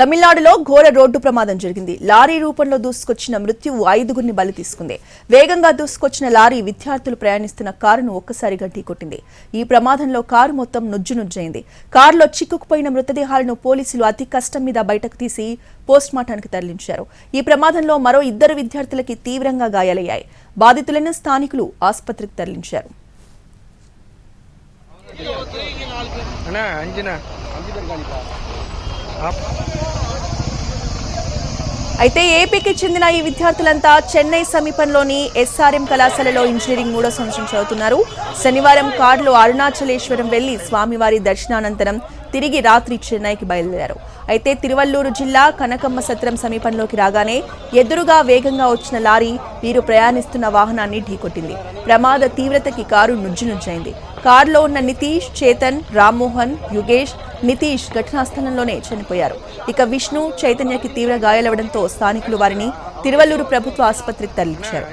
తమిళనాడులో ఘోర రోడ్డు ప్రమాదం జరిగింది. లారీ రూపంలో దూసుకొచ్చిన మృత్యువు 5గురిని బలి తీసుకుంది. వేగంగా దూసుకొచ్చిన లారీ విద్యార్థులు ప్రయాణిస్తున్న కారును ఒక్కసారిగా ఢీకొట్టింది. ఈ ప్రమాదంలో కారు మొత్తం నుజ్జునుజ్జైంది. కారులో చిక్కుకుపోయిన మృతదేహాలను పోలీసులు అతి కష్టం మీద బయటకు తీసి పోస్ట్మార్టానికి తరలించారు. ఈ ప్రమాదంలో మరో 2 విద్యార్థులకి తీవ్రంగా గాయాలయ్యాయి. బాధితులను స్థానికులు ఆసుపత్రికి తరలించారు. అయితే ఏపీకి చెందిన ఈ విద్యార్థులంతా చెన్నై సమీపంలోని ఎస్ఆర్ఎం కళాశాలలో ఇంజనీరింగ్ 3వ సంవత్సరం చదువుతున్నారు. శనివారం కారులో అరుణాచలేశ్వరం వెళ్లి స్వామివారి దర్శనానంతరం తిరిగి రాత్రి చెన్నైకి బయలుదేరారు. అయితే తిరువల్లూరు జిల్లా కనకమ్మ సత్రం సమీపంలోకి రాగానే ఎదురుగా వేగంగా వచ్చిన లారీ వీరు ప్రయాణిస్తున్న వాహనాన్ని ఢీకొట్టింది. ప్రమాద తీవ్రతకి కారు నుజ్జునుజ్జైంది. కారులో ఉన్న నితీష్, చేతన్, రామ్మోహన్, యుగేష్, నితీష్ ఘటనా స్థలంలోనే చనిపోయారు. ఇక విష్ణు, చైతన్యకి తీవ్ర గాయాలవడంతో స్థానికులు వారిని తిరువల్లూరు ప్రభుత్వ ఆసుపత్రికి తరలించారు.